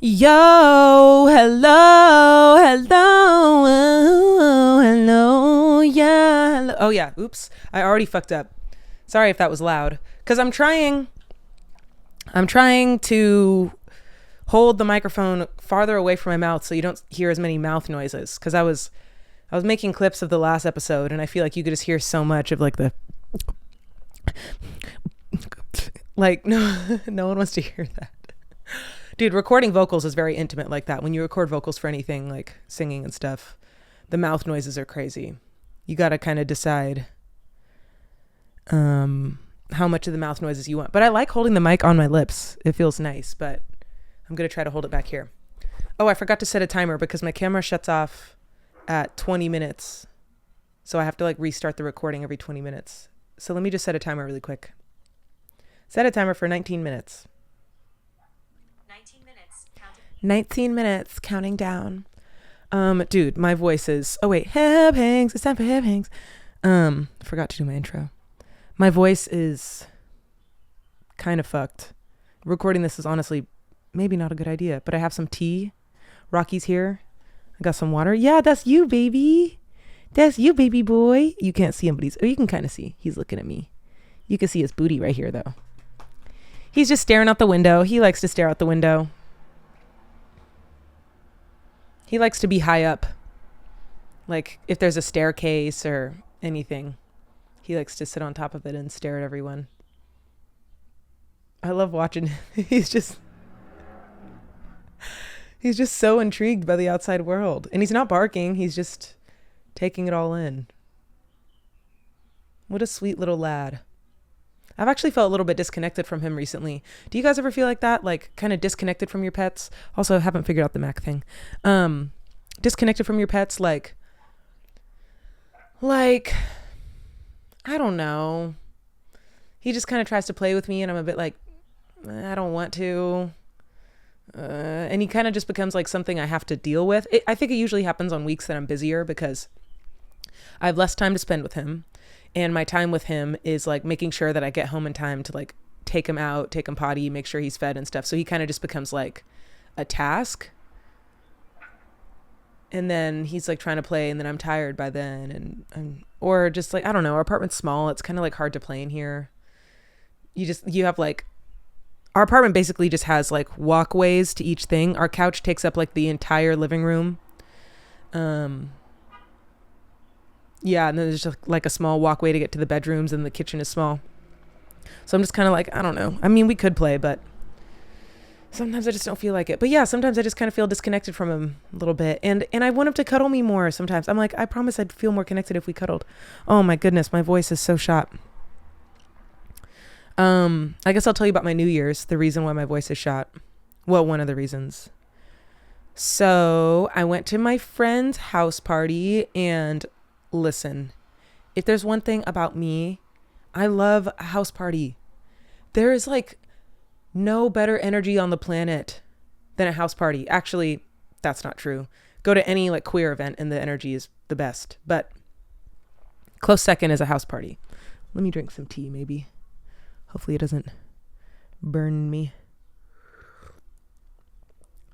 Yo, hello, yeah. Hello. Oh yeah, oops. I already fucked up. Sorry if that was loud. Cause I'm trying to hold the microphone farther away from my mouth so you don't hear as many mouth noises. Cause I was making clips of the last episode and I feel like you could just hear so much of like the like no one wants to hear that. Dude, recording vocals is very intimate like that. When you record vocals for anything like singing and stuff, the mouth noises are crazy. You got to kind of decide how much of the mouth noises you want. But I like holding the mic on my lips. It feels nice, but I'm going to try to hold it back here. Oh, I forgot to set a timer because my camera shuts off at 20 minutes. So I have to like restart the recording every 20 minutes. So let me just set a timer really quick. Set a timer for 19 minutes. 19 minutes counting down. Dude, my voice is, oh wait, Heb Hangs, it's time for Heb Hangs. Forgot to do my intro. My voice is kind of fucked. Recording this is honestly maybe not a good idea, but I have some tea. Rocky's here. I got some water. Yeah, that's you, baby. That's you, baby boy. You can't see him, but you can kind of see. He's looking at me. You can see his booty right here though. He's just staring out the window. He likes to stare out the window. He likes to be high up. Like if there's a staircase or anything, he likes to sit on top of it and stare at everyone. I love watching him. He's just so intrigued by the outside world. And he's not barking. He's just taking it all in. What a sweet little lad. I've actually felt a little bit disconnected from him recently. Do you guys ever feel like that? Like kind of disconnected from your pets? Also, I haven't figured out the Mac thing. Disconnected from your pets, like, I don't know. He just kind of tries to play with me and I'm a bit like, I don't want to. And he kind of just becomes like something I have to deal with. I think it usually happens on weeks that I'm busier because I have less time to spend with him. And my time with him is like making sure that I get home in time to like take him out, take him potty, make sure he's fed and stuff. So he kind of just becomes like a task. And then he's like trying to play and then I'm tired by then. Or just like, I don't know, our apartment's small. It's kind of like hard to play in here. You have like, our apartment basically just has like walkways to each thing. Our couch takes up like the entire living room. Yeah, and then there's just like a small walkway to get to the bedrooms and the kitchen is small. So I'm just kind of like, I don't know. I mean, we could play, but sometimes I just don't feel like it. But yeah, sometimes I just kind of feel disconnected from him a little bit. And I want him to cuddle me more sometimes. I'm like, I promise I'd feel more connected if we cuddled. Oh my goodness, my voice is so shot. I guess I'll tell you about my New Year's, the reason why my voice is shot. Well, one of the reasons. So I went to my friend's house party and listen, if there's one thing about me, I love a house party. There is like no better energy on the planet than a house party. Actually, that's not true. Go to any like queer event and the energy is the best, but close second is a house party. Let me drink some tea maybe. Hopefully it doesn't burn me.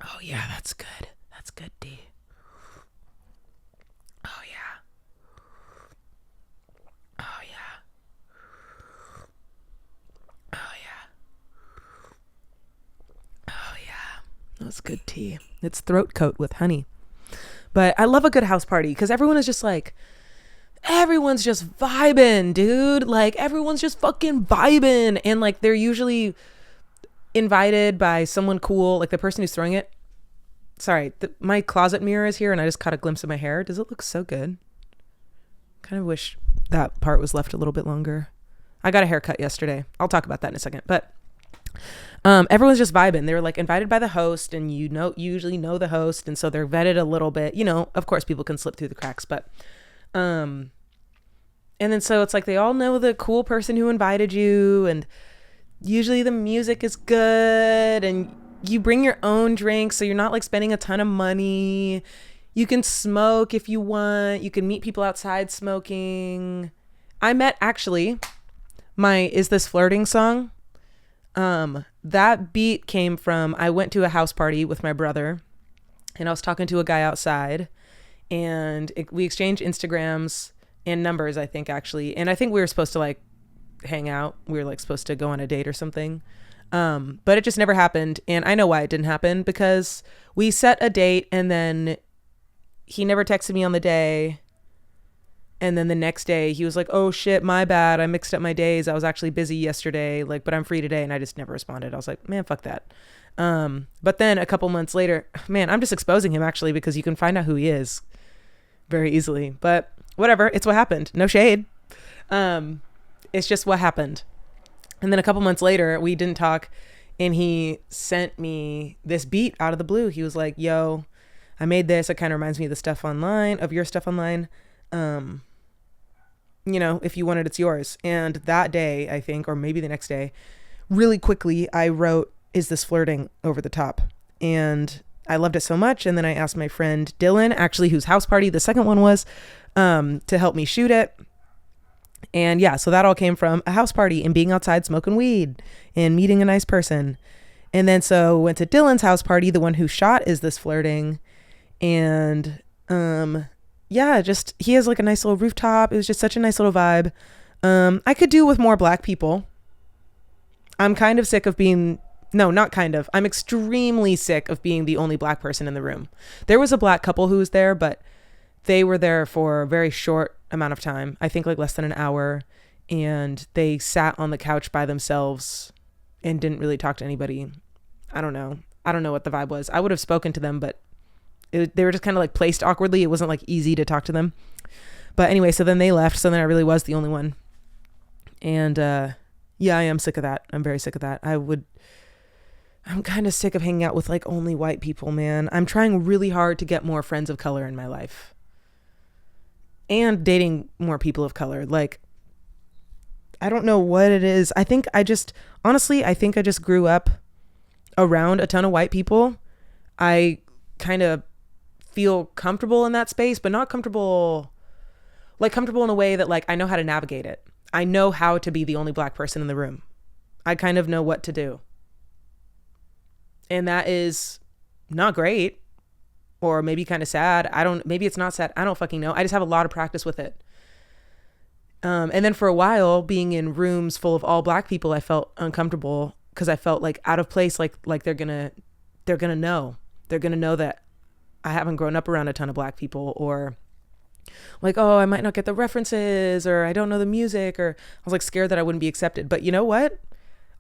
Oh yeah, that's good. That's good tea. Oh yeah. Oh yeah. Oh yeah. Oh yeah. That's good tea. It's throat coat with honey. But I love a good house party because everyone is just like, everyone's just vibing, dude. Like everyone's just fucking vibing. And like they're usually invited by someone cool, like the person who's throwing it. Sorry, my closet mirror is here and I just caught a glimpse of my hair. Does it look so good? Kind of wish that part was left a little bit longer. I got a haircut yesterday. I'll talk about that in a second. But everyone's just vibing. They were like invited by the host and you usually know the host. And so they're vetted a little bit. You know, of course people can slip through the cracks. But and then so it's like they all know the cool person who invited you. And usually the music is good. And you bring your own drink. So you're not like spending a ton of money. You can smoke if you want. You can meet people outside smoking. I met actually my Is This Flirting song. that beat came from, I went to a house party with my brother and I was talking to a guy outside and we exchanged Instagrams and numbers, I think, actually. And I think we were supposed to like hang out. We were like supposed to go on a date or something. But it just never happened. And I know why it didn't happen, because we set a date and then he never texted me on the day. And then the next day he was like, oh shit, my bad. I mixed up my days. I was actually busy yesterday, like, but I'm free today. And I just never responded. I was like, man, fuck that. But then a couple months later, man, I'm just exposing him actually, because you can find out who he is very easily, but whatever. It's what happened. No shade. It's just what happened. And then a couple months later, we didn't talk and he sent me this beat out of the blue. He was like, yo, I made this. It kind of reminds me of the stuff online, of your stuff online. You know, if you want it, it's yours. And that day, I think, or maybe the next day, really quickly, I wrote, is this flirting over the top? And I loved it so much. And then I asked my friend Dylan, actually, whose house party the second one was, to help me shoot it. And yeah, so that all came from a house party and being outside smoking weed and meeting a nice person. And then so went to Dylan's house party, the one who shot Is This Flirting? And yeah, just he has like a nice little rooftop. It was just such a nice little vibe. I could do with more Black people. I'm kind of sick of being, no, not kind of. I'm extremely sick of being the only Black person in the room. There was a Black couple who was there, but they were there for a very short amount of time. I think like less than an hour. And they sat on the couch by themselves and didn't really talk to anybody. I don't know. I don't know what the vibe was. I would have spoken to them, but they were just kind of like placed awkwardly. It wasn't like easy to talk to them. But anyway, so then they left. So then I really was the only one. And yeah, I am sick of that. I'm very sick of that. I'm kind of sick of hanging out with like only white people, man. I'm trying really hard to get more friends of color in my life. And dating more people of color. Like, I don't know what it is. I think I just grew up around a ton of white people. I kind of feel comfortable in that space, but not comfortable in a way that like I know how to navigate it. I know how to be the only Black person in the room. I kind of know what to do. And that is not great, or maybe kind of sad. Maybe it's not sad. I don't fucking know. I just have a lot of practice with it. And then for a while being in rooms full of all Black people, I felt uncomfortable because I felt like out of place. Like they're going to know that I haven't grown up around a ton of Black people, or like, oh, I might not get the references, or I don't know the music, or I was like scared that I wouldn't be accepted. But you know what?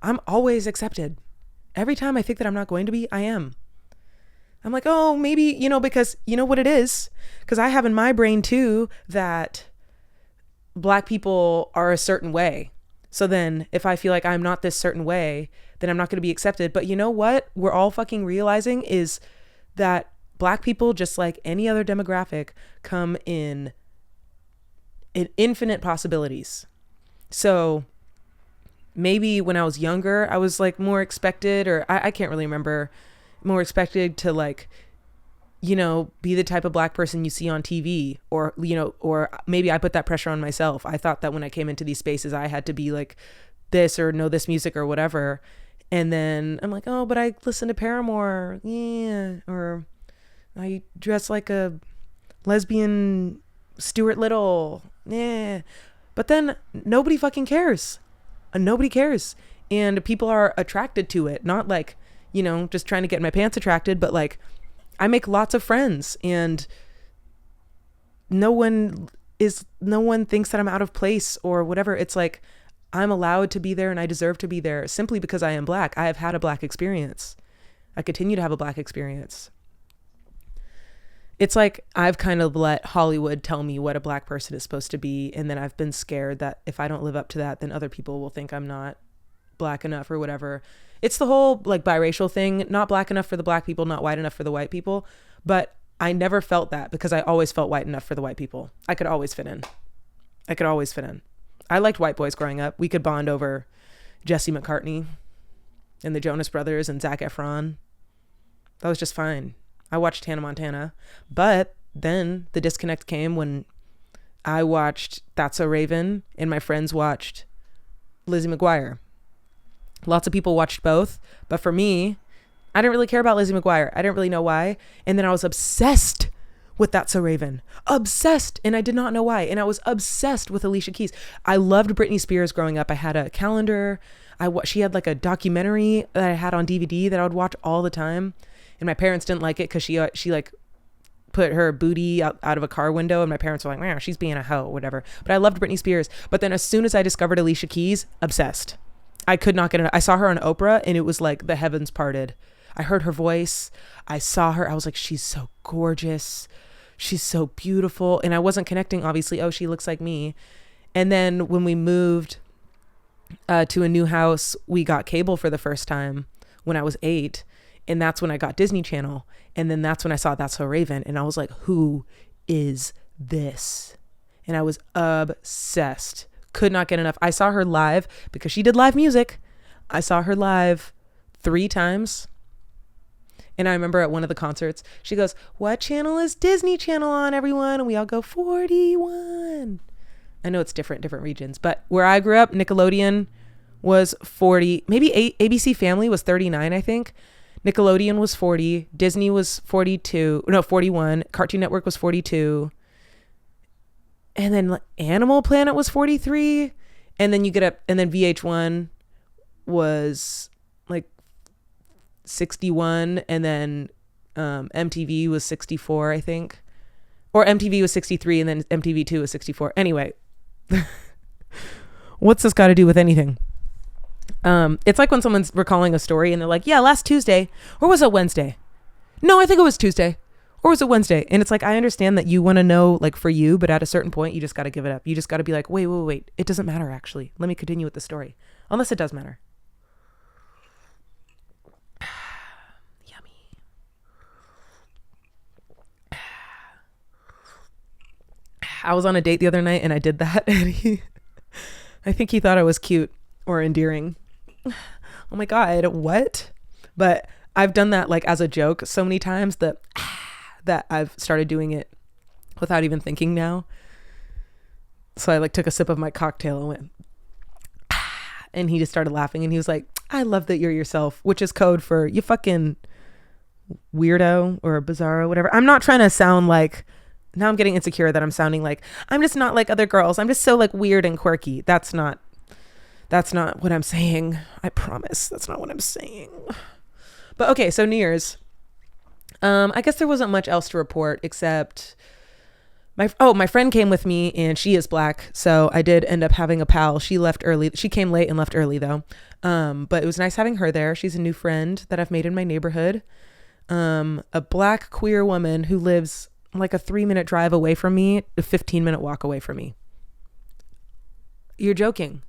I'm always accepted. Every time I think that I'm not going to be, I am. I'm like, oh, maybe, you know, because you know what it is? Because I have in my brain too that Black people are a certain way. So then if I feel like I'm not this certain way, then I'm not going to be accepted. But you know what we're all fucking realizing is that Black people, just like any other demographic, come in infinite possibilities. So maybe when I was younger, I was like more expected, or I can't really remember, more expected to like, you know, be the type of Black person you see on TV, or, you know, or maybe I put that pressure on myself. I thought that when I came into these spaces, I had to be like this or know this music or whatever. And then I'm like, oh, but I listen to Paramore. Yeah. Or I dress like a lesbian Stuart Little. Yeah. But then nobody fucking cares. Nobody cares. And people are attracted to it. Not like, you know, just trying to get my pants attracted, but like I make lots of friends and no one thinks that I'm out of place or whatever. It's like I'm allowed to be there and I deserve to be there simply because I am Black. I have had a Black experience. I continue to have a Black experience. It's like I've kind of let Hollywood tell me what a Black person is supposed to be. And then I've been scared that if I don't live up to that, then other people will think I'm not Black enough or whatever. It's the whole like biracial thing, not Black enough for the Black people, not white enough for the white people. But I never felt that because I always felt white enough for the white people. I could always fit in. I liked white boys growing up. We could bond over Jesse McCartney and the Jonas Brothers and Zac Efron. That was just fine. I watched Hannah Montana. But then the disconnect came when I watched That's So Raven and my friends watched Lizzie McGuire. Lots of people watched both, but for me, I didn't really care about Lizzie McGuire. I didn't really know why. And then I was obsessed with That's So Raven. Obsessed. And I did not know why. And I was obsessed with Alicia Keys. I loved Britney Spears growing up. I had a calendar. She had like a documentary that I had on DVD that I would watch all the time. And my parents didn't like it because she like put her booty out of a car window, and my parents were like, man, she's being a hoe, whatever. But I loved Britney Spears. But then as soon as I discovered Alicia Keys, obsessed. I could not get it. I saw her on Oprah and it was like the heavens parted. I heard her voice. I saw her. I was like, she's so gorgeous. She's so beautiful. And I wasn't connecting, obviously. Oh, she looks like me. And then when we moved to a new house, we got cable for the first time when I was 8. And that's when I got Disney Channel. And then that's when I saw That's So Raven. And I was like, who is this? And I was obsessed. Could not get enough. I saw her live because she did live music. I saw her live 3 times. And I remember at one of the concerts, she goes, what channel is Disney Channel on, everyone? And we all go, 41. I know it's different regions, but where I grew up, Nickelodeon was 40, maybe ABC Family was 39, I think. Nickelodeon was 40, Disney was 41, Cartoon Network was 42, and then Animal Planet was 43, and then you get up, and then VH1 was like 61, and then MTV was 64, I think, or MTV was 63, and then MTV2 was 64. Anyway, what's this got to do with anything? It's like when someone's recalling a story and they're like, yeah, last Tuesday, or was it Wednesday? No, I think it was Tuesday, or was it Wednesday? And it's like, I understand that you want to know, like, for you, but at a certain point, you just got to give it up. You just got to be like, wait, it doesn't matter, actually. Let me continue with the story. Unless it does matter. Yummy. I was on a date the other night and I did that, and I think he thought I was cute or endearing. Oh my God, what? But I've done that like as a joke so many times that I've started doing it without even thinking now. So I like took a sip of my cocktail and went, and he just started laughing and he was like, I love that you're yourself, which is code for you fucking weirdo or bizarro, whatever. I'm not trying to sound like, now I'm getting insecure that I'm sounding like, I'm just not like other girls. I'm just so like weird and quirky. That's not what I'm saying. I promise. That's not what I'm saying. But okay, so New Year's. I guess there wasn't much else to report except my friend came with me and she is black. So I did end up having a pal. She left early. She came late and left early though. But it was nice having her there. She's a new friend that I've made in my neighborhood. A black queer woman who lives like a 3-minute drive away from me, a 15-minute walk away from me. You're joking.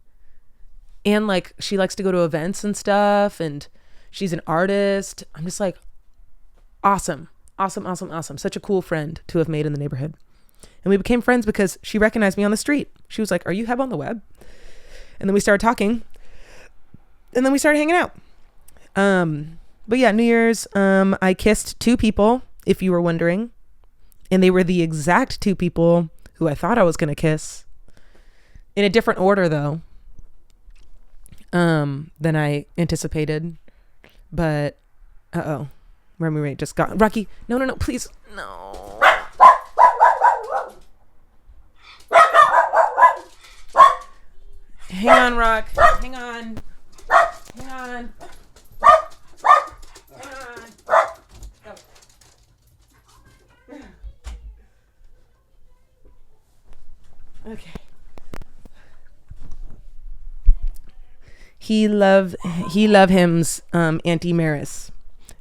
And like, she likes to go to events and stuff, and she's an artist. I'm just like, awesome. Such a cool friend to have made in the neighborhood. And we became friends because she recognized me on the street. She was like, are you hebotheweb? And then we started talking, and then we started hanging out. But yeah, New Year's, I kissed 2 people, if you were wondering. And they were the exact 2 people who I thought I was going to kiss. In a different order, though, than I anticipated. But, Remy just got... Rocky, no, please. No. Hang on, Rock. Hang on. Okay. He love him's Auntie Maris.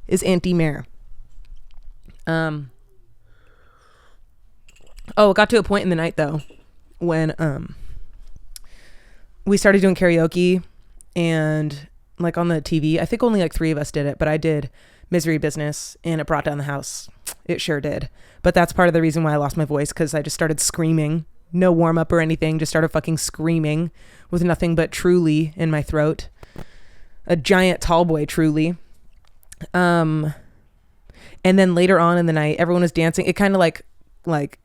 Is Auntie Mare. It got to a point in the night though when we started doing karaoke, and like on the TV, I think only like 3 of us did it, but I did Misery Business and it brought down the house. It sure did. But that's part of the reason why I lost my voice, because I just started screaming. No warm up or anything, just started fucking screaming with nothing but Truly in my throat. A giant tall boy Truly. And then later on in the night, everyone was dancing. It kind of like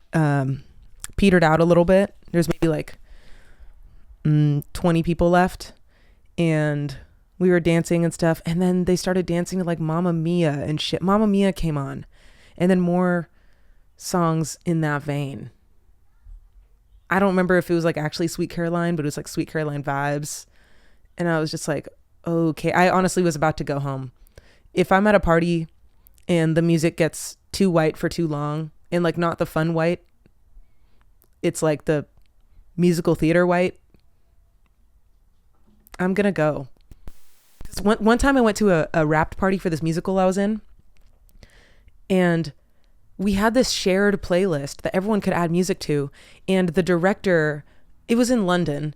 petered out a little bit. There's maybe like 20 people left, and We were dancing and stuff, and then they started dancing to like Mamma Mia and shit. Mamma Mia came on, and then more songs in that vein. I don't remember if it was like actually Sweet Caroline, but it was like Sweet Caroline vibes. And I was just like, okay. I honestly was about to go home. If I'm at a party and the music gets too white for too long, and like not the fun white, it's like the musical theater white, I'm gonna go. One time I went to a wrapped party for this musical I was in, and we had this shared playlist that everyone could add music to, and the director, it was in London,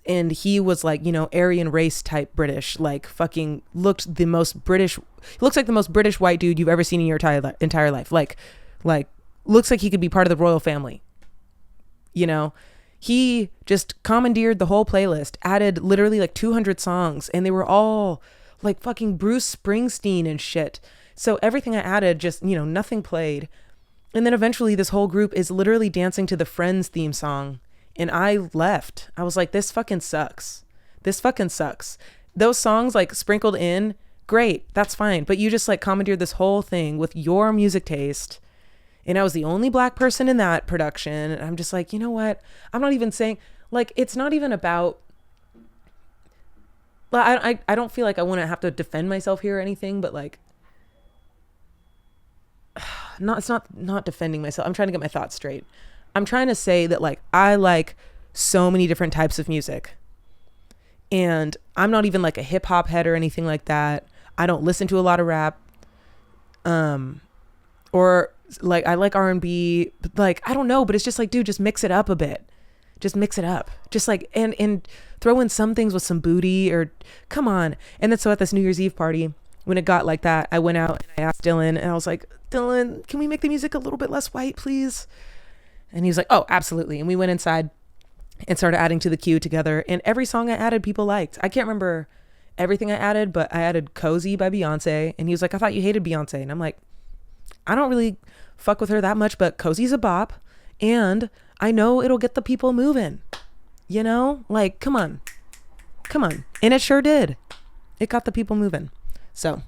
and he was like, you know, Aryan race type British, like fucking looks like the most British white dude you've ever seen in your entire life. Like looks like he could be part of the royal family. You know, he just commandeered the whole playlist, added literally like 200 songs, and they were all like fucking Bruce Springsteen and shit. So everything I added, just, you know, nothing played. And then eventually this whole group is literally dancing to the Friends theme song. And I left. I was like, this fucking sucks. This fucking sucks. Those songs like sprinkled in, great, that's fine. But you just like commandeered this whole thing with your music taste. And I was the only black person in that production. And I'm just like, you know what? I'm not even saying, like, it's not even about, I don't feel like I want to have to defend myself here or anything, but like, it's not defending myself. I'm trying to get my thoughts straight. I'm trying to say that like, I like so many different types of music. And I'm not even like a hip hop head or anything like that. I don't listen to a lot of rap. Or like I like R&B, but like I don't know, but it's just like, dude, just mix it up a bit. Just mix it up. Just like and throw in some things with some booty, or come on. And then so at this New Year's Eve party, when it got like that, I went out and I asked Dylan, and I was like, Dylan, can we make the music a little bit less white, please? And he was like, oh, absolutely. And we went inside and started adding to the queue together. And every song I added, people liked. I can't remember everything I added, but I added Cozy by Beyonce. And he was like, I thought you hated Beyonce. And I'm like, I don't really fuck with her that much, but Cozy's a bop, and I know it'll get the people moving, you know, like, come on. And it sure did. It got the people moving. So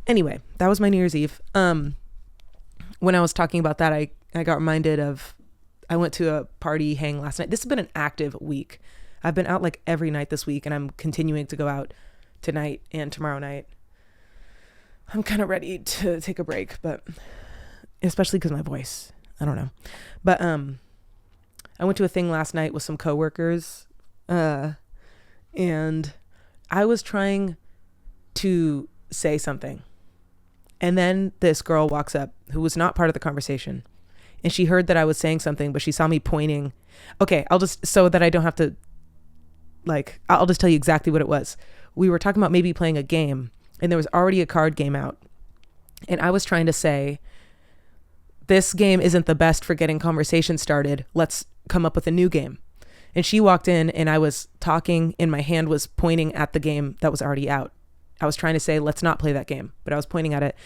anyway, that was my New Year's Eve. When I was talking about that, I got reminded of, I went to a party hang last night. This has been an active week. I've been out like every night this week, and I'm continuing to go out tonight and tomorrow night. I'm kind of ready to take a break, but especially because my voice, I don't know. But I went to a thing last night with some coworkers, and I was trying to say something, and then this girl walks up who was not part of the conversation, and she heard that I was saying something, but she saw me pointing. Okay, I'll just, so that I don't have to, like, I'll just tell you exactly what it was. We were talking about maybe playing a game, and there was already a card game out. And I was trying to say, this game isn't the best for getting conversation started. Let's come up with a new game. And she walked in, and I was talking, and my hand was pointing at the game that was already out. I was trying to say, let's not play that game, but I was pointing at it,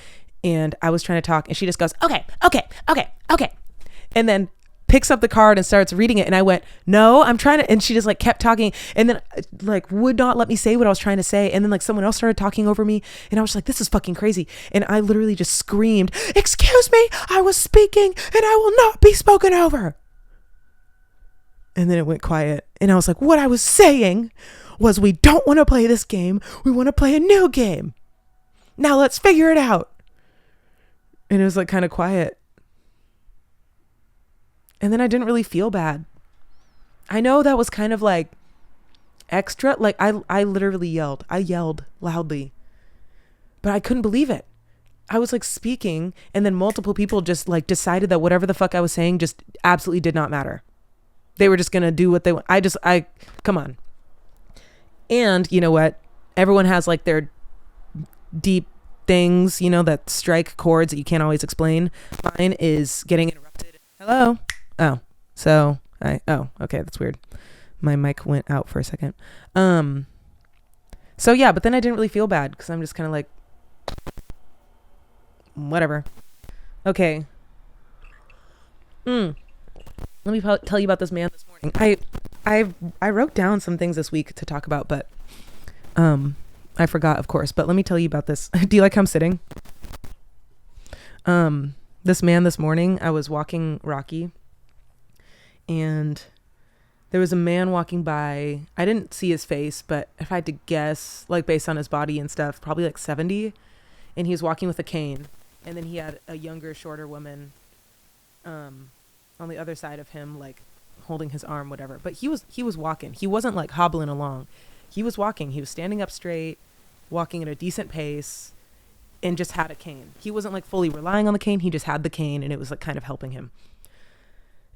and I was trying to talk, and she just goes, okay. And then picks up the card and starts reading it. And I went, no, I'm trying to, and she just like kept talking, and then like would not let me say what I was trying to say. And then like someone else started talking over me, and I was like, this is fucking crazy. And I literally just screamed, excuse me, I was speaking and I will not be spoken over. And then it went quiet, and I was like, what I was saying was, we don't want to play this game. We want to play a new game. Now let's figure it out. And it was like kind of quiet. And then I didn't really feel bad. I know that was kind of like extra. Like I literally yelled. I yelled loudly. But I couldn't believe it. I was like speaking, and then multiple people just like decided that whatever the fuck I was saying just absolutely did not matter. They were just going to do what they want. Come on. And you know what? Everyone has like their deep things, you know, that strike chords that you can't always explain. Mine is getting interrupted. Hello? Oh, so okay, that's weird. My mic went out for a second. So yeah, but then I didn't really feel bad, because I'm just kind of like, whatever. Okay. Let me tell you about this man this morning. I wrote down some things this week to talk about, but I forgot, of course, but let me tell you about this. Do you like how I'm sitting? This man this morning, I was walking Rocky, and there was a man walking by. I didn't see his face, but if I had to guess, like based on his body and stuff, probably like 70. And he was walking with a cane. And then he had a younger, shorter woman on the other side of him, like holding his arm, whatever. But he was walking. He wasn't like hobbling along. He was walking. He was standing up straight, walking at a decent pace, and just had a cane. He wasn't like fully relying on the cane. He just had the cane, and it was like kind of helping him.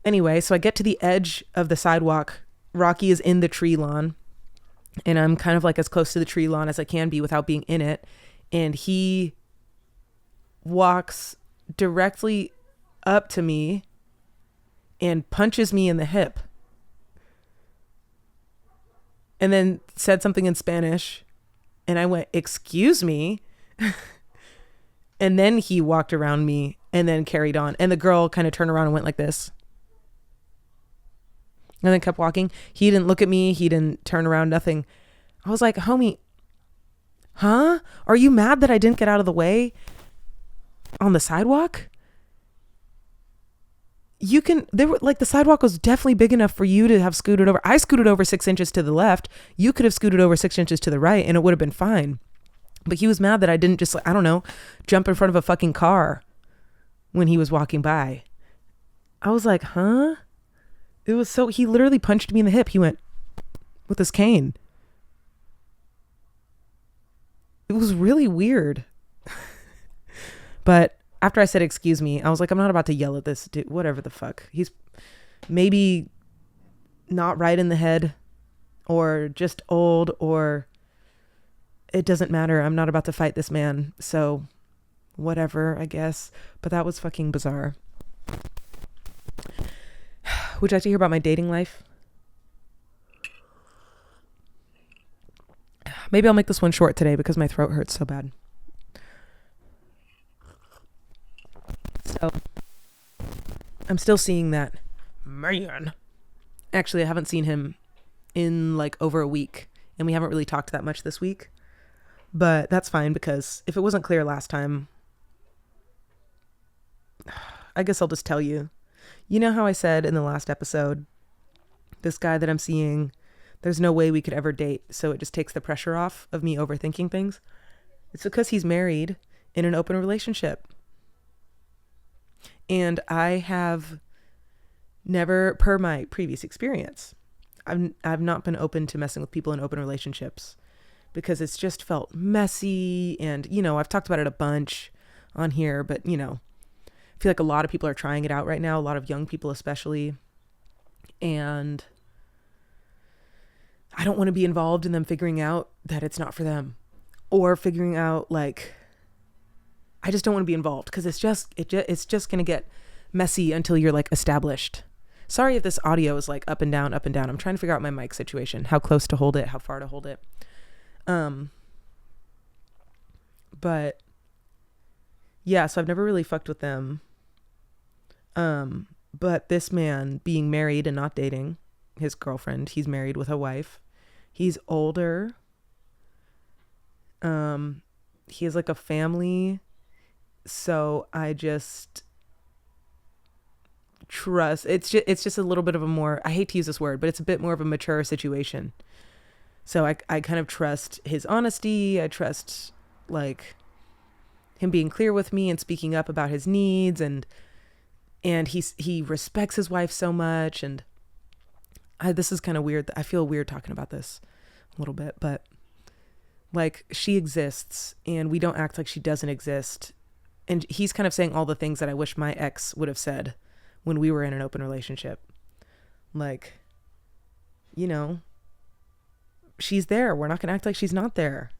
Anyway, so I get to the edge of the sidewalk. Rocky is in the tree lawn, and I'm kind of like as close to the tree lawn as I can be without being in it. And he walks directly up to me and punches me in the hip. And then said something in Spanish. And I went, "Excuse me." And then he walked around me and then carried on. And the girl kind of turned around and went like this. And then kept walking. He didn't look at me. He didn't turn around, nothing. I was like, "Homie, huh? Are you mad that I didn't get out of the way on the sidewalk? The sidewalk was definitely big enough for you to have scooted over. I scooted over 6 inches to the left. You could have scooted over 6 inches to the right and it would have been fine." But he was mad that I didn't just, I don't know, jump in front of a fucking car when he was walking by. I was like, huh? He literally punched me in the hip. He went with his cane. It was really weird. But after I said, "Excuse me," I was like, I'm not about to yell at this dude, whatever the fuck. He's maybe not right in the head or just old, or it doesn't matter. I'm not about to fight this man. So whatever, I guess. But that was fucking bizarre. Would you like to hear about my dating life? Maybe I'll make this one short today because my throat hurts so bad. So I'm still seeing that man. Actually, I haven't seen him in like over a week, and we haven't really talked that much this week. But that's fine, because if it wasn't clear last time, I guess I'll just tell you. You know how I said in the last episode, this guy that I'm seeing, there's no way we could ever date, so it just takes the pressure off of me overthinking things? It's because he's married in an open relationship. And I have never, per my previous experience, I've not been open to messing with people in open relationships because it's just felt messy. And, I've talked about it a bunch on here, but, I feel like a lot of people are trying it out right now, a lot of young people especially. And I don't want to be involved in them figuring out that it's not for them, or figuring out I just don't want to be involved, because it's just going to get messy until you're like established. Sorry if this audio is like up and down, up and down. I'm trying to figure out my mic situation, how close to hold it, how far to hold it. But yeah, so I've never really fucked with them. But this man being married and not dating his girlfriend, he's married with a wife. He's older. He has like a family. So I just trust, it's just a little bit of a more, I hate to use this word, but it's a bit more of a mature situation. So I kind of trust his honesty. I trust like him being clear with me and speaking up about his needs, and he respects his wife so much. And this is kind of weird. I feel weird talking about this a little bit, but like, she exists and we don't act like she doesn't exist. And he's kind of saying all the things that I wish my ex would have said when we were in an open relationship. Like, she's there. We're not going to act like she's not there.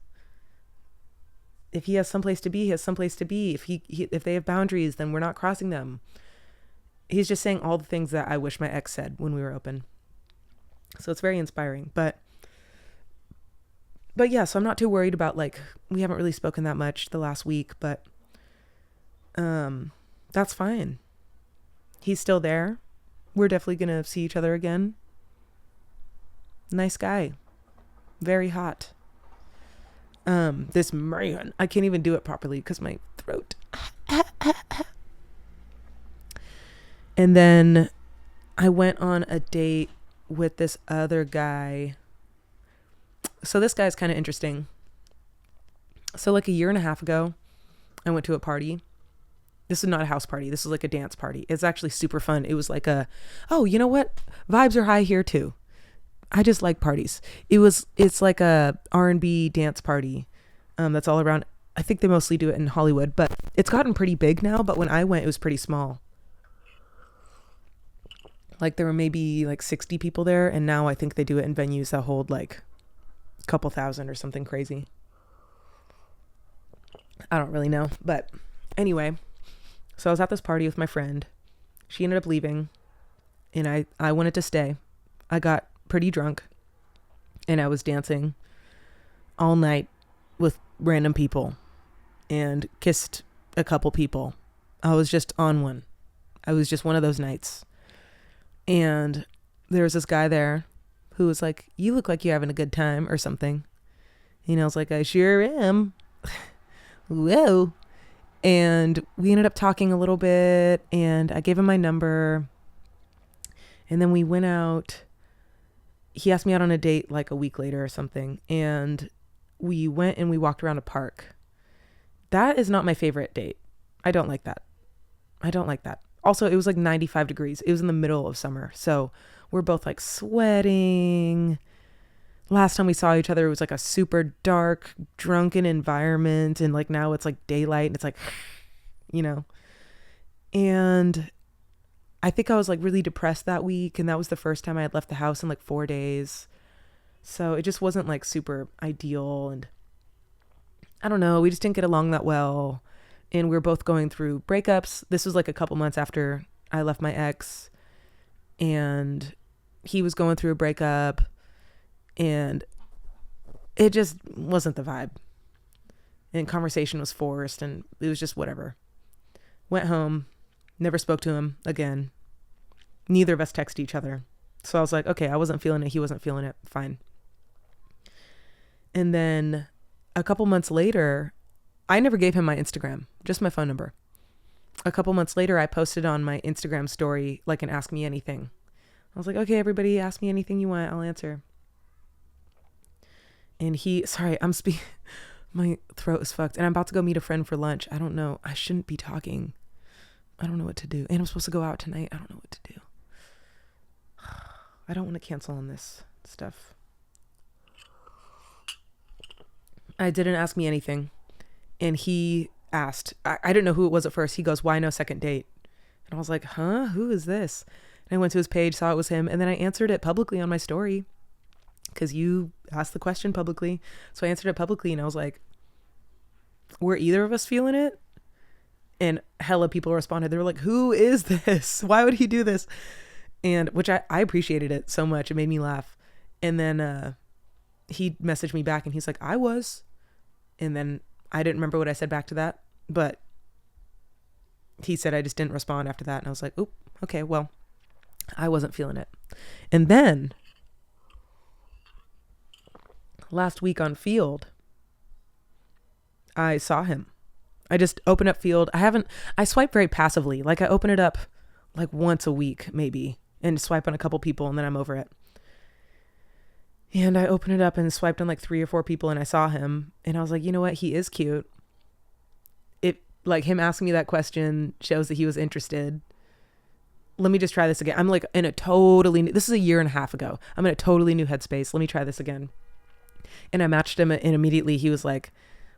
If he has someplace to be, he has someplace to be. If they have boundaries, then we're not crossing them. He's just saying all the things that I wish my ex said when we were open. So it's very inspiring. But yeah, so I'm not too worried about, like, we haven't really spoken that much the last week, but that's fine. He's still there. We're definitely going to see each other again. Nice guy. Very hot. This man, I can't even do it properly because my throat. And then I went on a date with this other guy. So this guy's kind of interesting. So like a year and a half ago, I went to a party. This is not a house party. This is like a dance party. It's actually super fun. It was like oh, you know what? Vibes are high here too. I just like parties. It's like a R&B dance party. That's all around. I think they mostly do it in Hollywood, but it's gotten pretty big now. But when I went, it was pretty small. Like there were maybe like 60 people there. And now I think they do it in venues that hold like a couple thousand or something crazy. I don't really know. But anyway, so I was at this party with my friend. She ended up leaving and I wanted to stay. I got pretty drunk and I was dancing all night with random people and kissed a couple people. I was just on one. I was just one of those nights. And there was this guy there who was like, you look like you're having a good time or something. And I was like, I sure am. Whoa. And we ended up talking a little bit and I gave him my number. And then we went out. He asked me out on a date like a week later or something. And we went and we walked around a park. That is not my favorite date. I don't like that. Also, it was like 95 degrees. It was in the middle of summer. So we're both like sweating. Last time we saw each other, it was like a super dark, drunken environment. And like now it's like daylight and it's like, you know. And I think I was like really depressed that week. And that was the first time I had left the house in like 4 days. So it just wasn't like super ideal. And I don't know, we just didn't get along that well. And we were both going through breakups. This was like a couple months after I left my ex. And he was going through a breakup. And it just wasn't the vibe. And conversation was forced. And it was just whatever. Went home. Never spoke to him again. Neither of us texted each other. So I was like, okay, I wasn't feeling it. He wasn't feeling it. Fine. And then a couple months later, I never gave him my Instagram, just my phone number. A couple months later, I posted on my Instagram story, like an ask me anything. I was like, okay, everybody, ask me anything you want. I'll answer. And my throat is fucked. And I'm about to go meet a friend for lunch. I don't know. I shouldn't be talking. I don't know what to do. And I'm supposed to go out tonight. I don't know what to do. I don't want to cancel on this stuff. I didn't ask me anything. And he asked, I didn't know who it was at first. He goes, why no second date? And I was like, huh? Who is this? And I went to his page, saw it was him. And then I answered it publicly on my story because you asked the question publicly. So I answered it publicly and I was like, were either of us feeling it? And hella people responded. They were like, who is this? Why would he do this? And which I appreciated it so much. It made me laugh. And then he messaged me back and he's like, I was. And then I didn't remember what I said back to that. But he said I just didn't respond after that. And I was like, oop, okay, well, I wasn't feeling it. And then last week on Field, I saw him. I just open up Field. I swipe very passively. Like I open it up like once a week maybe and swipe on a couple people and then I'm over it. And I opened it up and swiped on like 3 or 4 people and I saw him and I was like, you know what? He is cute. It like him asking me that question shows that he was interested. Let me just try this again. I'm like in a totally new, this is a year and a half ago. I'm in a totally new headspace. Let me try this again. And I matched him and immediately he was like,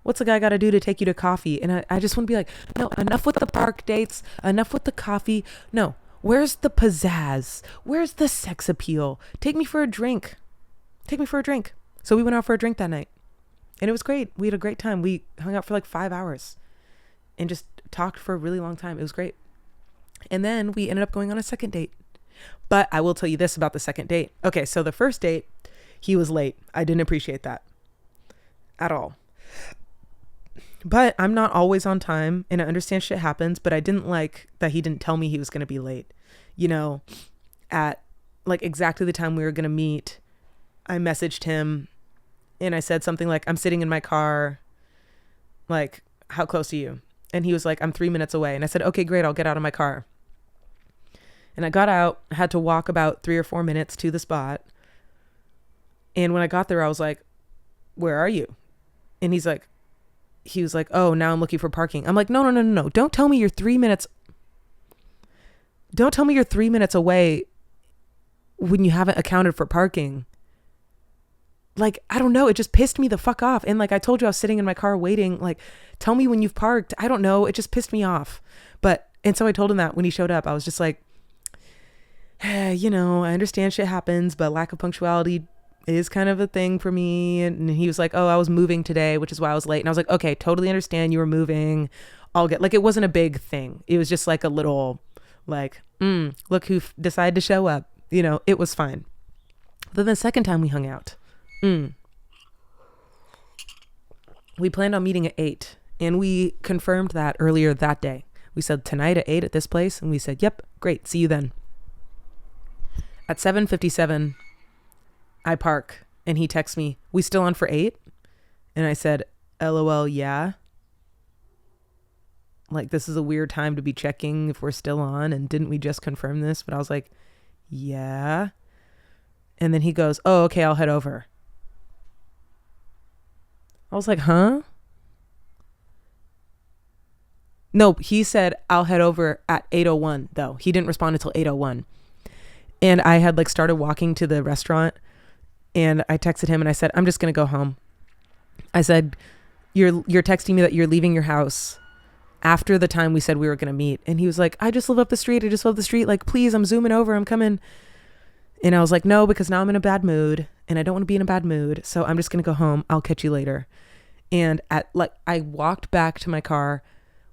what's a guy got to do to take you to coffee? And I just want to be like, no, enough with the park dates, enough with the coffee. No, where's the pizzazz? Where's the sex appeal? Take me for a drink. Take me for a drink. So we went out for a drink that night and it was great. We had a great time. We hung out for like 5 hours and just talked for a really long time. It was great. And then we ended up going on a second date. But I will tell you this about the second date. Okay, so the first date, he was late. I didn't appreciate that at all. But I'm not always on time and I understand shit happens, but I didn't like that he didn't tell me he was going to be late. You know, at like exactly the time we were going to meet, I messaged him And I said something like, I'm sitting in my car. Like, how close are you? And he was like, I'm 3 minutes away. And I said, okay, great. I'll get out of my car. And I got out, had to walk about 3 or 4 minutes to the spot. And when I got there, I was like, where are you? And he was like, oh, now I'm looking for parking. I'm like, no. Don't tell me you're 3 minutes. Don't tell me you're 3 minutes away when you haven't accounted for parking. Like, I don't know. It just pissed me the fuck off. And like I told you, I was sitting in my car waiting. Like, tell me when you've parked. I don't know. It just pissed me off. And so I told him that when he showed up, I was just like, you know, I understand shit happens, but lack of punctuality is kind of a thing for me. And he was like, oh, I was moving today, which is why I was late. And I was like, okay, totally understand you were moving. Like, it wasn't a big thing. It was just like a little, like, look who decided to show up. You know, it was fine. Then the second time we hung out, we planned on meeting at 8, and we confirmed that earlier that day. We said tonight at 8 at this place, and we said, yep, great, see you then. At 7:57, I park, and he texts me, we still on for 8? And I said, LOL, yeah. Like, this is a weird time to be checking if we're still on, and didn't we just confirm this? But I was like, yeah. And then he goes, oh, okay, I'll head over. I was like, huh? No, he said, I'll head over at 8:01, though. He didn't respond until 8:01. And I had like started walking to the restaurant, and I texted him and I said, I'm just going to go home. I said, you're texting me that you're leaving your house after the time we said we were going to meet. And he was like, I just live up the street. Like, please, I'm zooming over. I'm coming. And I was like, no, because now I'm in a bad mood and I don't want to be in a bad mood. So I'm just going to go home. I'll catch you later. And I walked back to my car.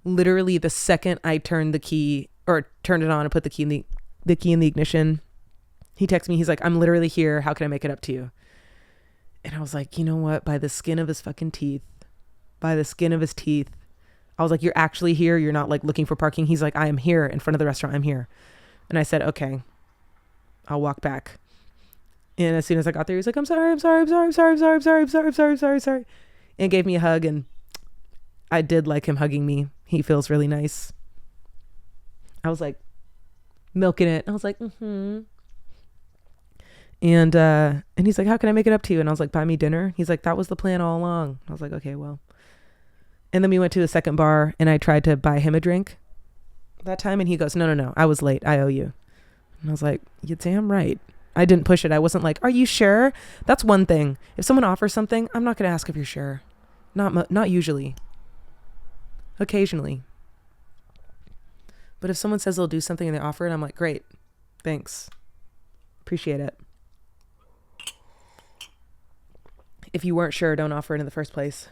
Literally the second I turned it on and put the key in the ignition, he texted me. He's like, I'm literally here. How can I make it up to you? And I was like, you know what? By the skin of his fucking teeth, I was like, you're actually here. You're not like looking for parking. He's like, I am here in front of the restaurant. I'm here. And I said, okay, I'll walk back. And as soon as I got there, he was like, I'm sorry. And gave me a hug. And I did like him hugging me. He feels really nice. I was like milking it. I was like, And he's like, how can I make it up to you? And I was like, buy me dinner. He's like, that was the plan all along. I was like, okay, well. And then we went to a second bar and I tried to buy him a drink that time. And he goes, no, I was late. I owe you. And I was like, you're damn right. I didn't push it. I wasn't like, are you sure? That's one thing. If someone offers something, I'm not going to ask if you're sure. Not usually. Occasionally. But if someone says they'll do something and they offer it, I'm like, great. Thanks. Appreciate it. If you weren't sure, don't offer it in the first place.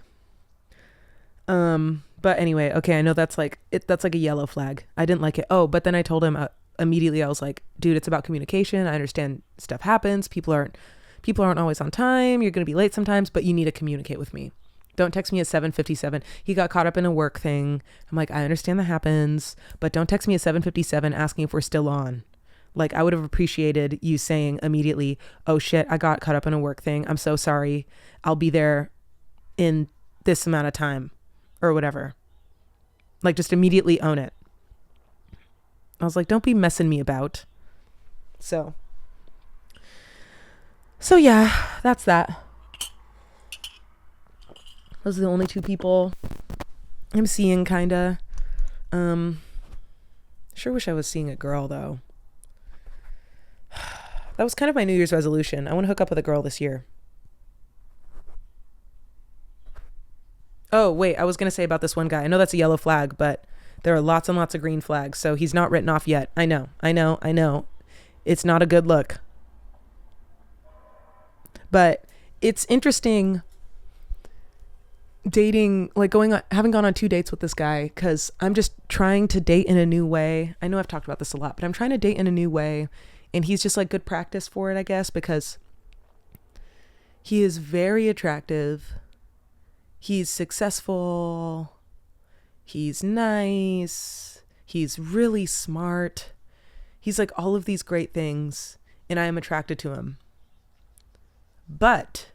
But anyway, okay, I know that's like a yellow flag. I didn't like it. Oh, but then I told him immediately, I was like, dude, it's about communication. I understand stuff happens. People aren't always on time. You're going to be late sometimes, but you need to communicate with me. Don't text me at 7:57. He got caught up in a work thing. I'm like, I understand that happens, but don't text me at 7:57 asking if we're still on. Like, I would have appreciated you saying immediately, oh shit, I got caught up in a work thing. I'm so sorry. I'll be there in this amount of time or whatever. Like, just immediately own it. I was like, don't be messing me about. So yeah, that's that. Those are the only two people I'm seeing, kinda. Sure wish I was seeing a girl, though. That was kind of my New Year's resolution. I want to hook up with a girl this year. Oh, wait, I was going to say about this one guy. I know that's a yellow flag, but there are lots and lots of green flags, so he's not written off yet. I know. It's not a good look. But it's interesting dating, like having gone on 2 dates with this guy, because I'm just trying to date in a new way. I know I've talked about this a lot, but I'm trying to date in a new way, and he's just like good practice for it, I guess, because he is very attractive. He's successful. He's nice. He's really smart. He's like all of these great things, and I am attracted to him. But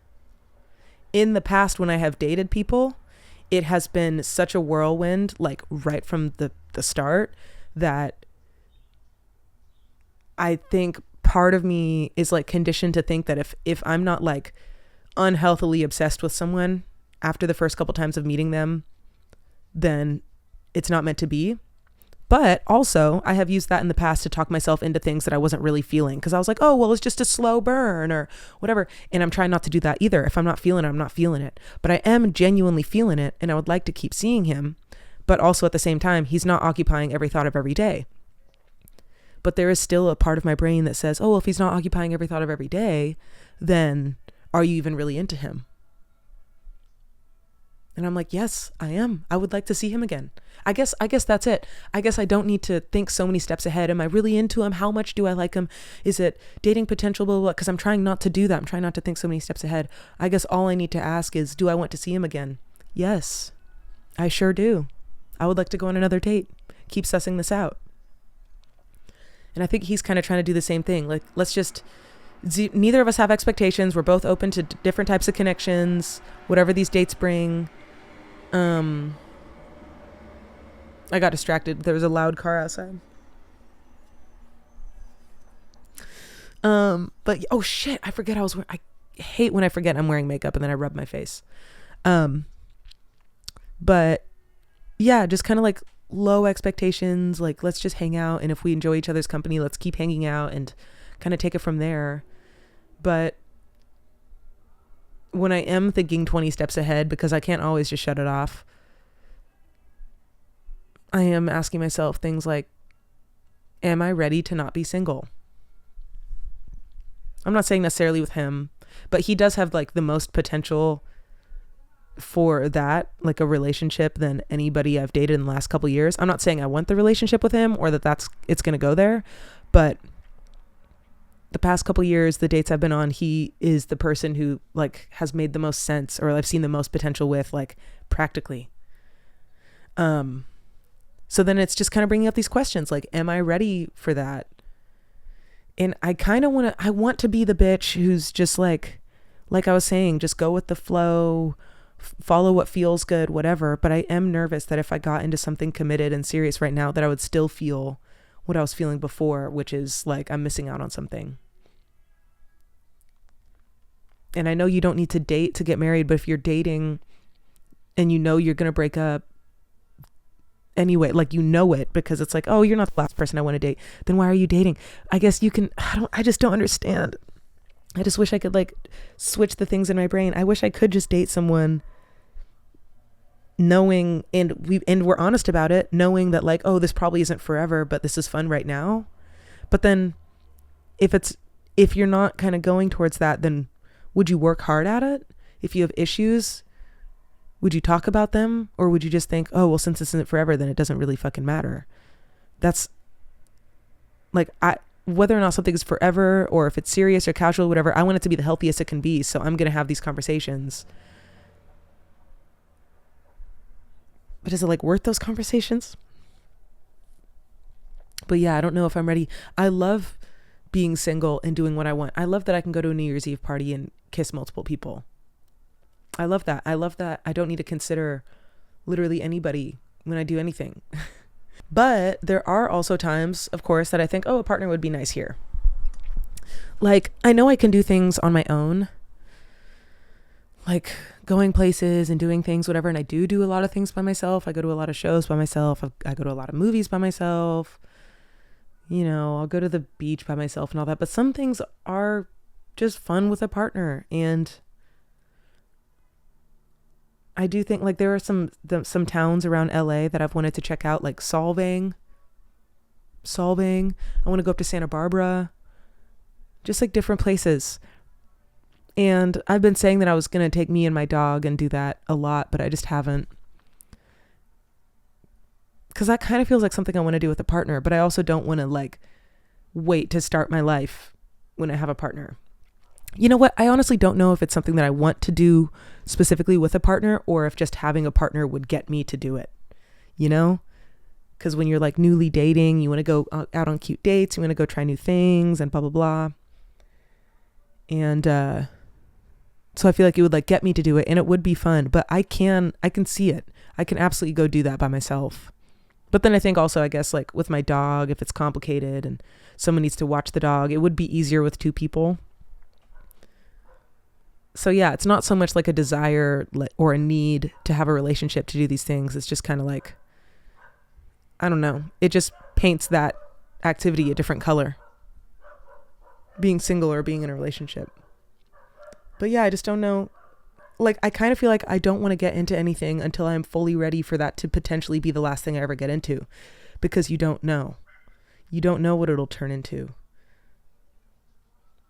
in the past when I have dated people, it has been such a whirlwind, like right from the start, that I think part of me is like conditioned to think that if I'm not like unhealthily obsessed with someone after the first couple times of meeting them, then it's not meant to be. But also I have used that in the past to talk myself into things that I wasn't really feeling, because I was like, oh, well, it's just a slow burn or whatever. And I'm trying not to do that either. If I'm not feeling it, I'm not feeling it. But I am genuinely feeling it, and I would like to keep seeing him. But also at the same time, he's not occupying every thought of every day. But there is still a part of my brain that says, oh, well, if he's not occupying every thought of every day, then are you even really into him? And I'm like, yes, I am. I would like to see him again. I guess that's it. I guess I don't need to think so many steps ahead. Am I really into him? How much do I like him? Is it dating potential? Blah, blah, blah. Because I'm trying not to do that. I'm trying not to think so many steps ahead. I guess all I need to ask is, do I want to see him again? Yes, I sure do. I would like to go on another date. Keep sussing this out. And I think he's kind of trying to do the same thing. Like, let's just, neither of us have expectations. We're both open to different types of connections, whatever these dates bring. I got distracted. There was a loud car outside. But oh shit, I forget I hate when I forget I'm wearing makeup and then I rub my face. But yeah, just kind of like low expectations. Like, let's just hang out. And if we enjoy each other's company, let's keep hanging out and kind of take it from there. But when I am thinking 20 steps ahead, because I can't always just shut it off, I am asking myself things like, am I ready to not be single? I'm not saying necessarily with him, but he does have like the most potential for that, like a relationship, than anybody I've dated in the last couple of years. I'm not saying I want the relationship with him or it's going to go there, but the past couple of years, the dates I've been on, he is the person who like has made the most sense, or I've seen the most potential with, like, practically. So then it's just kind of bringing up these questions like, am I ready for that? And I kind of want to be the bitch who's just like I was saying, just go with the flow, follow what feels good, whatever. But I am nervous that if I got into something committed and serious right now, that I would still feel what I was feeling before, which is like I'm missing out on something. And I know you don't need to date to get married, but if you're dating and you know you're going to break up anyway, like, you know it, because it's like, oh, you're not the last person I want to date, then why are you dating? I guess you can, I just don't understand. I just wish I could like switch the things in my brain. I wish I could just date someone knowing, and we're honest about it, knowing that like, oh, this probably isn't forever, but this is fun right now. But then if you're not kind of going towards that, then would you work hard at it? If you have issues, would you talk about them? Or would you just think, oh, well, since this isn't forever, then it doesn't really fucking matter? That's like, whether or not something is forever or if it's serious or casual, whatever, I want it to be the healthiest it can be. So I'm going to have these conversations. But is it like worth those conversations? But yeah, I don't know if I'm ready. I love being single and doing what I want. I love that I can go to a New Year's Eve party and kiss multiple people. I love that. I don't need to consider literally anybody when I do anything. But there are also times, of course, that I think, oh, a partner would be nice here. Like, I know I can do things on my own, like going places and doing things, whatever. And I do a lot of things by myself. I go to a lot of shows by myself. I go to a lot of movies by myself. You know, I'll go to the beach by myself and all that. But some things are just fun with a partner. And I do think like there are some towns around LA that I've wanted to check out, like Solvang. I want to go up to Santa Barbara, just like different places. And I've been saying that I was going to take me and my dog and do that a lot, but I just haven't. Because that kind of feels like something I want to do with a partner, but I also don't want to like wait to start my life when I have a partner. You know what? I honestly don't know if it's something that I want to do specifically with a partner, or if just having a partner would get me to do it, you know? Because when you're like newly dating, you want to go out on cute dates, you want to go try new things and blah, blah, blah. And So I feel like it would like get me to do it, and it would be fun, but I can see it. I can absolutely go do that by myself. But then I think also, I guess, like with my dog, if it's complicated and someone needs to watch the dog, it would be easier with two people. So yeah, it's not so much like a desire or a need to have a relationship to do these things. It's just kind of like, I don't know. It just paints that activity a different color. Being single or being in a relationship. But yeah, I just don't know. Like, I kind of feel like I don't want to get into anything until I'm fully ready for that to potentially be the last thing I ever get into. Because you don't know. You don't know what it'll turn into.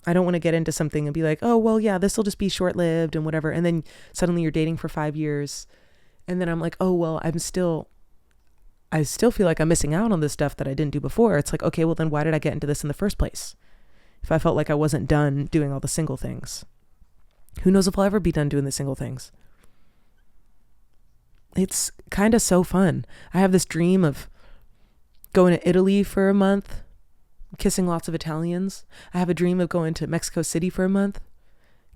I don't want to get into something and be like, oh, well, yeah, this will just be short-lived and whatever. And then suddenly you're dating for 5 years. And then I'm like, oh, well, I still feel like I'm missing out on this stuff that I didn't do before. It's like, okay, well, then why did I get into this in the first place? If I felt like I wasn't done doing all the single things. Who knows if I'll ever be done doing the single things. It's kind of so fun. I have this dream of going to Italy for a month, kissing lots of Italians. I have a dream of going to Mexico City for a month,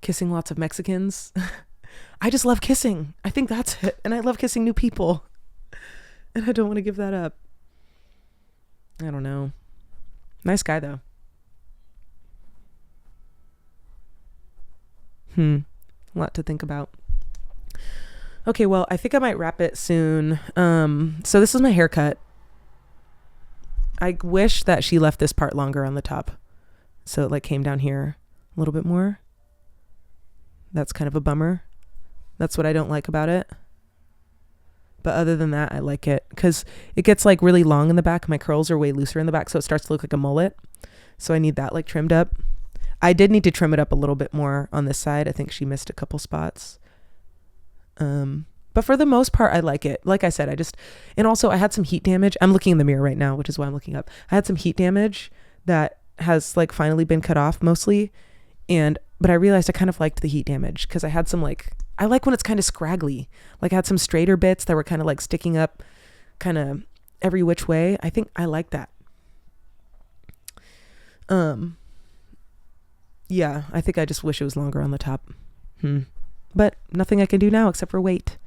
kissing lots of Mexicans. I just love kissing. I think that's it. And I love kissing new people. And I don't want to give that up. I don't know. Nice guy though. A lot to think about. Okay, well, I think I might wrap it soon. So this is my haircut. I wish that she left this part longer on the top. So it like came down here a little bit more. That's kind of a bummer. That's what I don't like about it. But other than that, I like it because it gets like really long in the back. My curls are way looser in the back, so it starts to look like a mullet. So I need that like trimmed up. I did need to trim it up a little bit more on this side. I think she missed a couple spots. But for the most part, I like it. Like I said, and also I had some heat damage. I'm looking in the mirror right now, which is why I'm looking up. I had some heat damage that has like finally been cut off mostly. But I realized I kind of liked the heat damage because I had some I like when it's kind of scraggly. Like I had some straighter bits that were kind of like sticking up kind of every which way. I think I like that. Yeah, I think I just wish it was longer on the top. But nothing I can do now except for wait.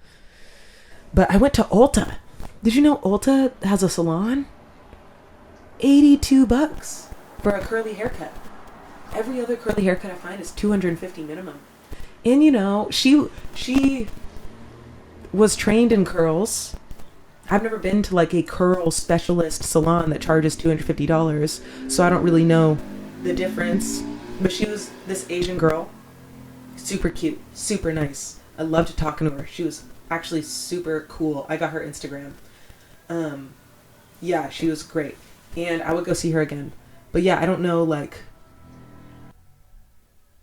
But I went to Ulta. Did you know Ulta has a salon? $82 for a curly haircut. Every other curly haircut I find is $250 minimum. And you know, she was trained in curls. I've never been to like a curl specialist salon that charges $250, so I don't really know the difference. But she was this Asian girl, super cute, super nice. I loved talking to her. She was actually super cool. I got her Instagram. Yeah, she was great. And I would go see her again. But yeah, I don't know, like,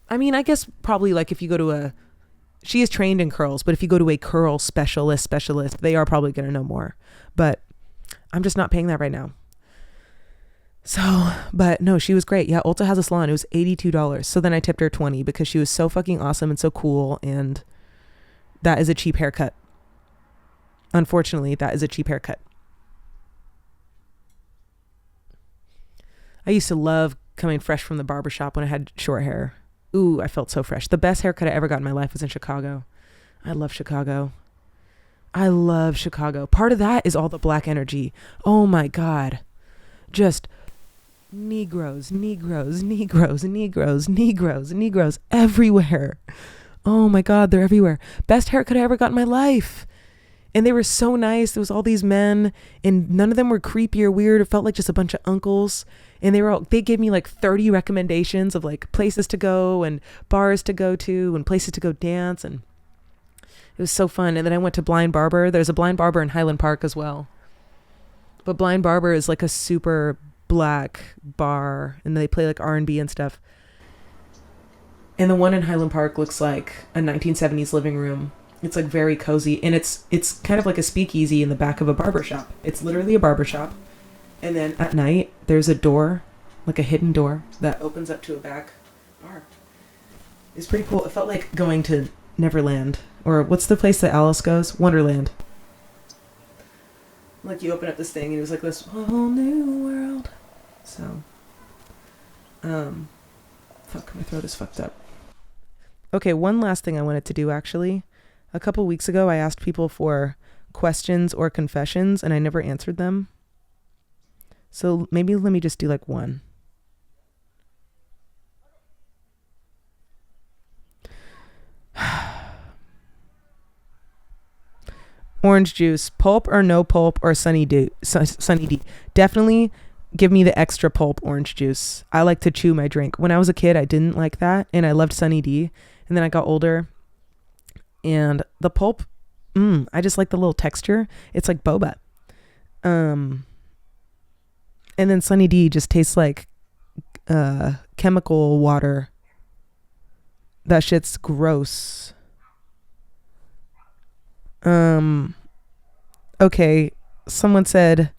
I mean, I guess probably like if you go to she is trained in curls, but if you go to a curl specialist, they are probably going to know more. But I'm just not paying that right now. So, but no, she was great. Yeah, Ulta has a salon. It was $82. So then I tipped her $20 because she was so fucking awesome and so cool. And that is a cheap haircut. Unfortunately, that is a cheap haircut. I used to love coming fresh from the barbershop when I had short hair. Ooh, I felt so fresh. The best haircut I ever got in my life was in Chicago. I love Chicago. Part of that is all the black energy. Oh my God. Just Negroes everywhere. Oh my God, they're everywhere. Best haircut I ever got in my life. And they were so nice. There was all these men and none of them were creepy or weird. It felt like just a bunch of uncles. And they gave me like 30 recommendations of like places to go and bars to go to and places to go dance. And it was so fun. And then I went to Blind Barber. There's a Blind Barber in Highland Park as well. But Blind Barber is like a super black bar and they play like R&B and stuff. And the one in Highland Park looks like a 1970s living room. It's like very cozy and it's kind of like a speakeasy in the back of a barbershop. It's literally a barbershop. And then at night there's a door, like a hidden door that opens up to a back bar. It's pretty cool. It felt like going to Neverland, or what's the place that Alice goes? Wonderland. Like you open up this thing and it was like this whole new world. So, fuck, my throat is fucked up. Okay, one last thing I wanted to do actually. A couple weeks ago, I asked people for questions or confessions and I never answered them. So maybe let me just do like one. Orange juice, pulp or no pulp or Sunny D? Sunny D. Definitely give me the extra pulp orange juice. I like to chew my drink. When I was a kid, I didn't like that and I loved Sunny D. And then I got older and the pulp, I just like the little texture. It's like boba. And then Sunny D just tastes like chemical water. That shit's gross. Okay, someone said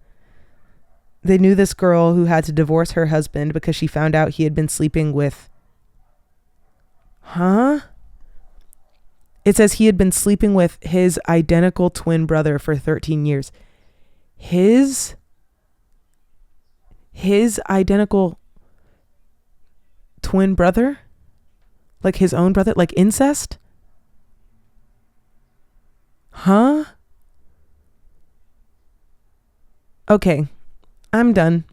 they knew this girl who had to divorce her husband because she found out he had been sleeping with... Huh? It says he had been sleeping with his identical twin brother for 13 years. His identical twin brother? Like his own brother? Like incest? Huh? Okay, I'm done.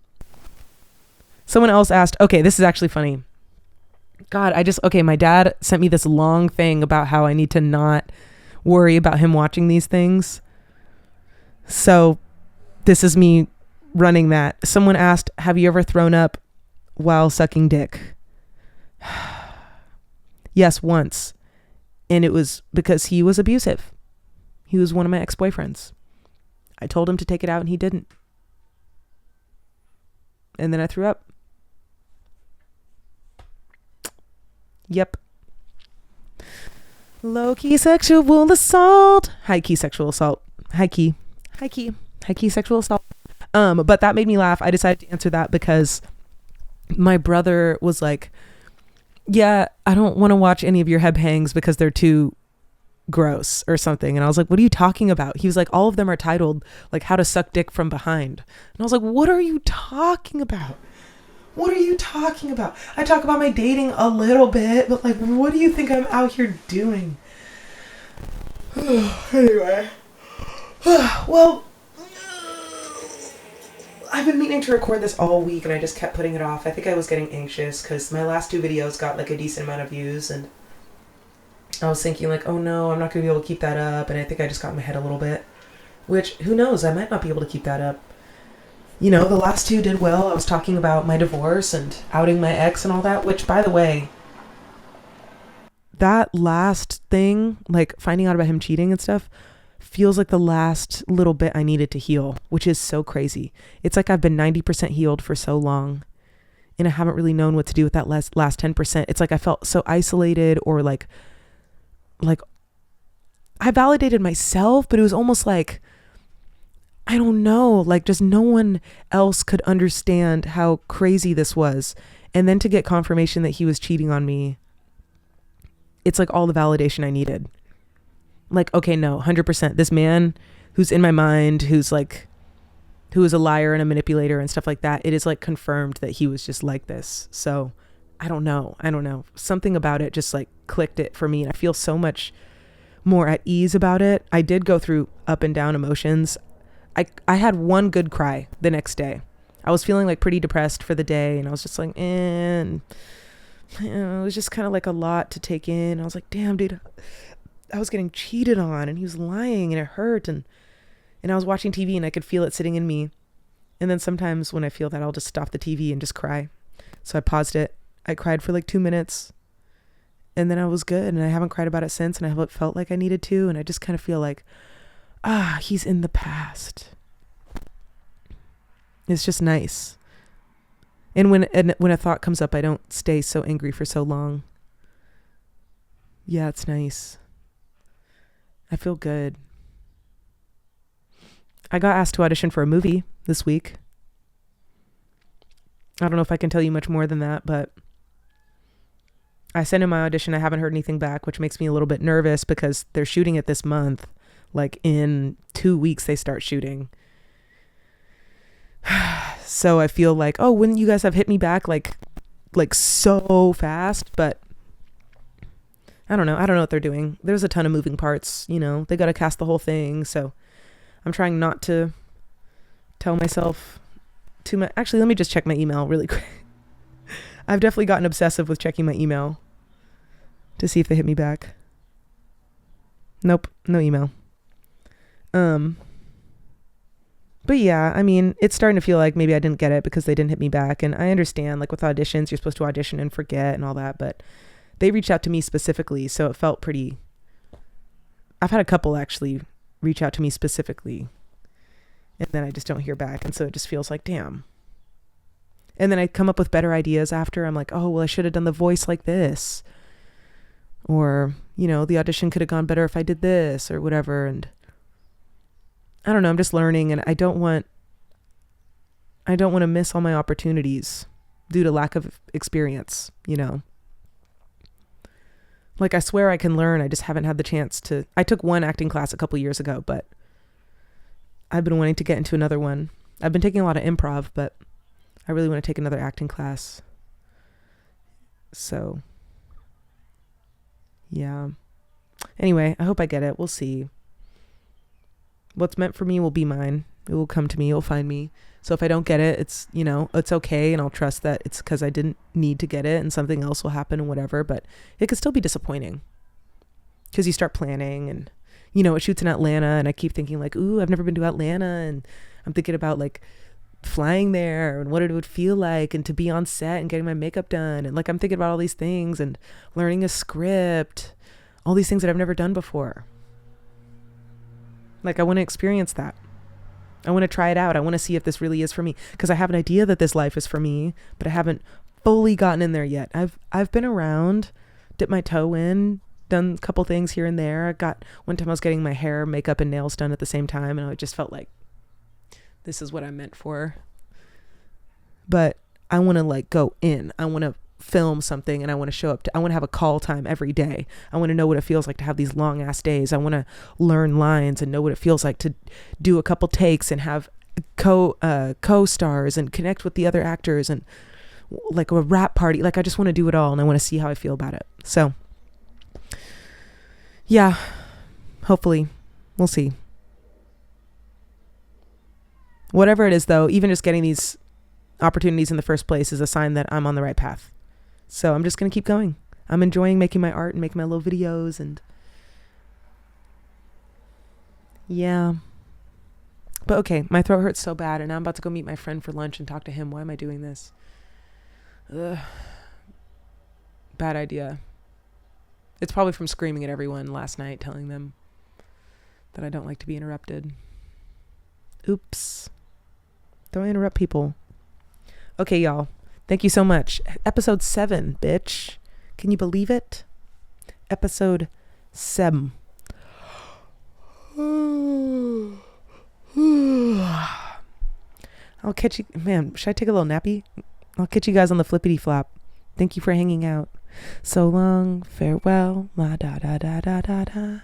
Someone else asked, okay, this is actually funny. God, my dad sent me this long thing about how I need to not worry about him watching these things. So this is me running that. Someone asked, have you ever thrown up while sucking dick? Yes, once. And it was because he was abusive. He was one of my ex-boyfriends. I told him to take it out and he didn't. And then I threw up. Yep. Low-key sexual assault. High-key sexual assault. High-key sexual assault. But that made me laugh. I decided to answer that because my brother was like, yeah, I don't want to watch any of your head hangs because they're too gross or something. And I was like, what are you talking about? He was like, all of them are titled like how to suck dick from behind. And I was like, what are you talking about? What are you talking about? I talk about my dating a little bit, but like, what do you think I'm out here doing? Anyway. Well, I've been meaning to record this all week and I just kept putting it off. I think I was getting anxious because my last 2 videos got like a decent amount of views and I was thinking like, oh no, I'm not going to be able to keep that up. And I think I just got in my head a little bit, which who knows? I might not be able to keep that up. You know, the last 2 did well. I was talking about my divorce and outing my ex and all that, which by the way, that last thing, like finding out about him cheating and stuff, feels like the last little bit I needed to heal, which is so crazy. It's like I've been 90% healed for so long and I haven't really known what to do with that last 10%. It's like I felt so isolated or like I validated myself, but it was almost like, I don't know, like just no one else could understand how crazy this was. And then to get confirmation that he was cheating on me, it's like all the validation I needed. Like, okay, no, 100%. This man who's in my mind, who is a liar and a manipulator and stuff like that, it is like confirmed that he was just like this. So I don't know. Something about it just like clicked it for me. And I feel so much more at ease about it. I did go through up and down emotions. I had one good cry the next day. I was feeling like pretty depressed for the day and I was just like, it was just kind of like a lot to take in. I was like, damn, dude, I was getting cheated on and he was lying and it hurt. And I was watching TV and I could feel it sitting in me. And then sometimes when I feel that, I'll just stop the TV and just cry. So I paused it. I cried for like 2 minutes and then I was good. And I haven't cried about it since. And I haven't felt like I needed to. And I just kind of feel like, he's in the past. It's just nice. And when a thought comes up, I don't stay so angry for so long. Yeah, it's nice. I feel good. I got asked to audition for a movie this week. I don't know if I can tell you much more than that, but I sent in my audition. I haven't heard anything back, which makes me a little bit nervous because they're shooting it this month. Like in 2 weeks, they start shooting. So I feel like, oh, wouldn't you guys have hit me back like so fast? But I don't know what they're doing. There's a ton of moving parts, you know, they got to cast the whole thing. So I'm trying not to tell myself too much. Actually, let me just check my email really quick. I've definitely gotten obsessive with checking my email to see if they hit me back. Nope, no email. But yeah, I mean, it's starting to feel like maybe I didn't get it because they didn't hit me back. And I understand, like with auditions, you're supposed to audition and forget and all that, but they reached out to me specifically. So it felt pretty, I've had a couple actually reach out to me specifically and then I just don't hear back. And so it just feels like, damn. And then I come up with better ideas after. I'm like, oh, well, I should have done the voice like this. Or, you know, the audition could have gone better if I did this or whatever. And I don't know, I'm just learning, and I don't want to miss all my opportunities due to lack of experience, you know. Like I swear I can learn, I just haven't had the chance to. I took one acting class a couple years ago, but I've been wanting to get into another one. I've been taking a lot of improv, but I really want to take another acting class. So, yeah. Anyway, I hope I get it. We'll see. What's meant for me will be mine. It will come to me. It will find me. So if I don't get it, it's, you know, it's okay. And I'll trust that it's because I didn't need to get it and something else will happen and whatever. But it could still be disappointing because you start planning and, you know, it shoots in Atlanta and I keep thinking like, ooh, I've never been to Atlanta. And I'm thinking about like flying there and what it would feel like and to be on set and getting my makeup done. And like, I'm thinking about all these things and learning a script, all these things that I've never done before. Like I want to experience that. I want to try it out. I want to see if this really is for me because I have an idea that this life is for me, but I haven't fully gotten in there yet. I've been around, dipped my toe in, done a couple things here and there. One time I was getting my hair, makeup and nails done at the same time and I just felt like this is what I'm meant for. But I want to like go in. I want to film something and I want to show up I want to have a call time every day. I want to know what it feels like to have these long ass days. I want to learn lines and know what it feels like to do a couple takes and have co-stars and connect with the other actors and like a rap party. Like I just want to do it all and I want to see how I feel about it. So yeah, hopefully we'll see. Whatever it is though, even just getting these opportunities in the first place is a sign that I'm on the right path. So I'm just going to keep going. I'm enjoying making my art and making my little videos and yeah. But okay, my throat hurts so bad and now I'm about to go meet my friend for lunch and talk to him. Why am I doing this? Ugh. Bad idea. It's probably from screaming at everyone last night, telling them that I don't like to be interrupted. Oops. Don't interrupt people. Okay, y'all. Thank you so much. Episode 7, bitch. Can you believe it? Episode 7. I'll catch you. Man, should I take a little nappy? I'll catch you guys on the flippity flop. Thank you for hanging out. So long. Farewell. La da da da da da da.